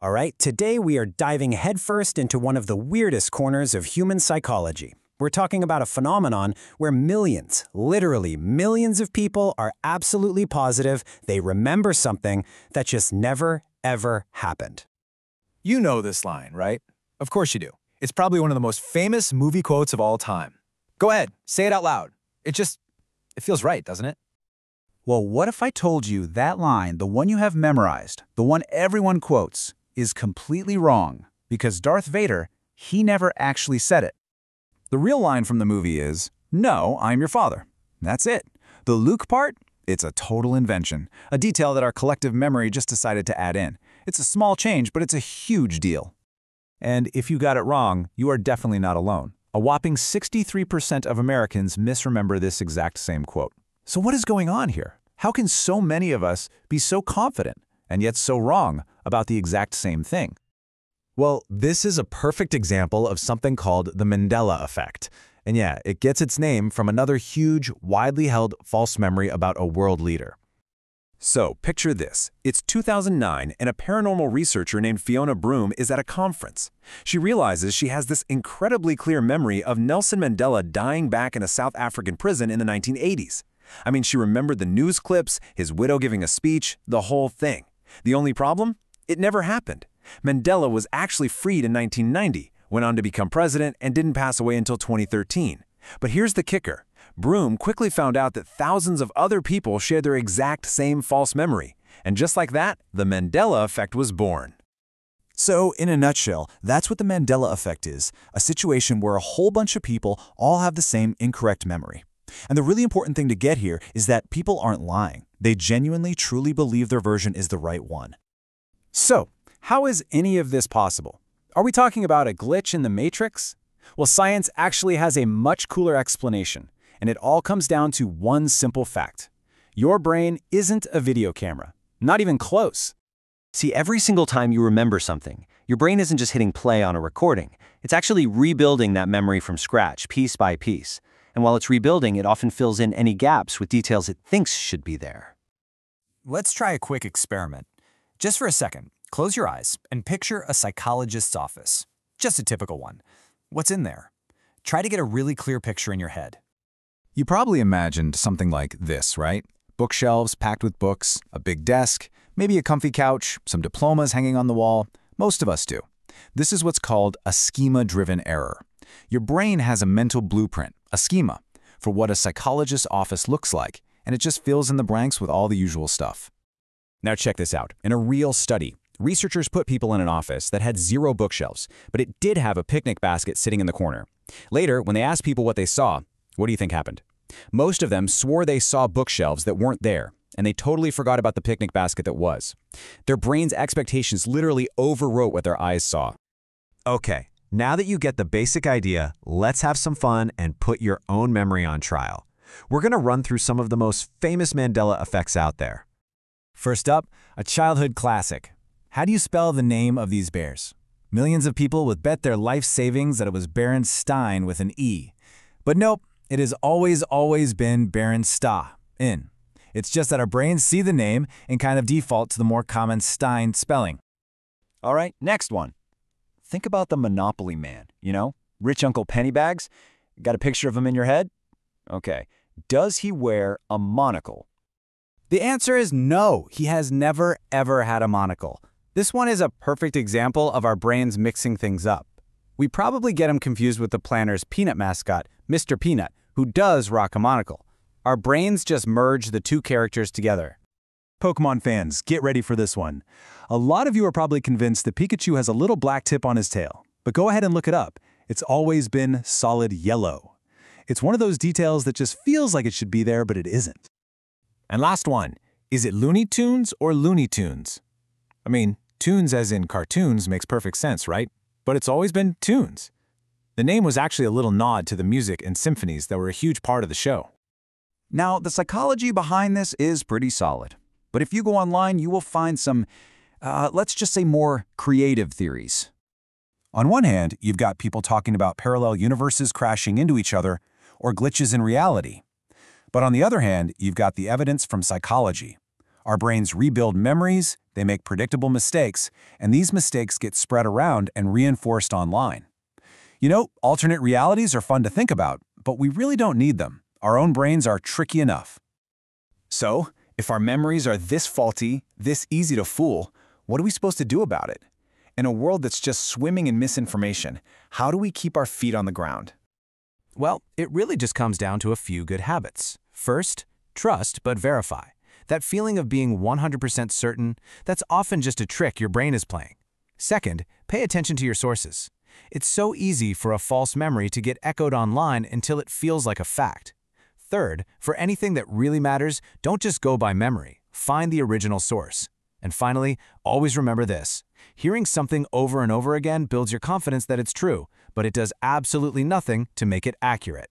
All right, today we are diving headfirst into one of the weirdest corners of human psychology. We're talking about a phenomenon where millions, literally millions of people are absolutely positive they remember something that just never, ever happened. You know this line, right? Of course you do. It's probably one of the most famous movie quotes of all time. Go ahead, say it out loud. It feels right, doesn't it? Well, what if I told you that line, the one you have memorized, the one everyone quotes, is completely wrong because Darth Vader, he never actually said it. The real line from the movie is, "No, I'm your father." That's it. The Luke part, it's a total invention, a detail that our collective memory just decided to add in. It's a small change, but it's a huge deal. And if you got it wrong, you are definitely not alone. A whopping 63% of Americans misremember this exact same quote. So what is going on here? How can so many of us be so confident and yet so wrong about the exact same thing? Well, this is a perfect example of something called the Mandela effect. And yeah, it gets its name from another huge, widely held false memory about a world leader. So, picture this. It's 2009, and a paranormal researcher named Fiona Broome is at a conference. She realizes she has this incredibly clear memory of Nelson Mandela dying back in a South African prison in the 1980s. I mean, she remembered the news clips, his widow giving a speech, the whole thing. The only problem? It never happened. Mandela was actually freed in 1990, went on to become president, and didn't pass away until 2013. But here's the kicker. Broome quickly found out that thousands of other people shared their exact same false memory. And just like that, the Mandela effect was born. So, in a nutshell, that's what the Mandela effect is, a situation where a whole bunch of people all have the same incorrect memory. And the really important thing to get here is that people aren't lying. They genuinely, truly believe their version is the right one. So, how is any of this possible? Are we talking about a glitch in the Matrix? Well, science actually has a much cooler explanation, and it all comes down to one simple fact. Your brain isn't a video camera, not even close. See, every single time you remember something, your brain isn't just hitting play on a recording. It's actually rebuilding that memory from scratch, piece by piece. And while it's rebuilding, it often fills in any gaps with details it thinks should be there. Let's try a quick experiment. Just for a second, close your eyes and picture a psychologist's office. Just a typical one. What's in there? Try to get a really clear picture in your head. You probably imagined something like this, right? Bookshelves packed with books, a big desk, maybe a comfy couch, some diplomas hanging on the wall. Most of us do. This is what's called a schema-driven error. Your brain has a mental blueprint, a schema, for what a psychologist's office looks like, and it just fills in the blanks with all the usual stuff. Now check this out. In a real study, researchers put people in an office that had 0 bookshelves, but it did have a picnic basket sitting in the corner. Later, when they asked people what they saw, what do you think happened? Most of them swore they saw bookshelves that weren't there, and they totally forgot about the picnic basket that was. Their brain's expectations literally overwrote what their eyes saw. Okay, now that you get the basic idea, let's have some fun and put your own memory on trial. We're going to run through some of the most famous Mandela effects out there. First up, a childhood classic. How do you spell the name of these bears? Millions of people would bet their life savings that it was Berenstein with an E. But nope, it has always been Berenstain. It's just that our brains see the name and kind of default to the more common Stein spelling. All right, next one. Think about the Monopoly man, rich Uncle Pennybags. Got a picture of him in your head? Okay. Does he wear a monocle? The answer is no. He has never, ever had a monocle. This one is a perfect example of our brains mixing things up. We probably get him confused with the Planner's Peanut mascot, Mr. Peanut, who does rock a monocle. Our brains just merge the two characters together. Pokemon fans, get ready for this one. A lot of you are probably convinced that Pikachu has a little black tip on his tail, but go ahead and look it up. It's always been solid yellow. It's one of those details that just feels like it should be there, but it isn't. And last one, is it Looney Tunes or Looney Tunes? I mean, tunes as in cartoons makes perfect sense, right? But it's always been Tunes. The name was actually a little nod to the music and symphonies that were a huge part of the show. Now, the psychology behind this is pretty solid. But if you go online, you will find some, let's just say more creative theories. On one hand, you've got people talking about parallel universes crashing into each other or glitches in reality. But on the other hand, you've got the evidence from psychology. Our brains rebuild memories, they make predictable mistakes, and these mistakes get spread around and reinforced online. You know, alternate realities are fun to think about, but we really don't need them. Our own brains are tricky enough. So, if our memories are this faulty, this easy to fool, what are we supposed to do about it? In a world that's just swimming in misinformation, how do we keep our feet on the ground? Well, it really just comes down to a few good habits. First, trust but verify. That feeling of being 100% certain, that's often just a trick your brain is playing. Second, pay attention to your sources. It's so easy for a false memory to get echoed online until it feels like a fact. Third, for anything that really matters, don't just go by memory. Find the original source. And finally, always remember this. Hearing something over and over again builds your confidence that it's true, but it does absolutely nothing to make it accurate.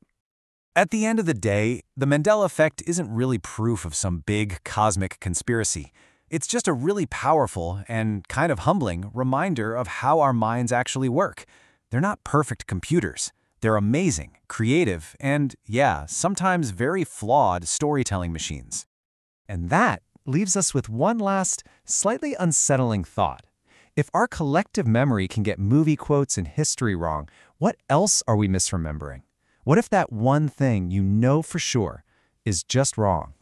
At the end of the day, the Mandela effect isn't really proof of some big cosmic conspiracy. It's just a really powerful and kind of humbling reminder of how our minds actually work. They're not perfect computers. They're amazing, creative, and, yeah, sometimes very flawed storytelling machines. And that leaves us with one last, slightly unsettling thought. If our collective memory can get movie quotes and history wrong, what else are we misremembering? What if that one thing you know for sure is just wrong?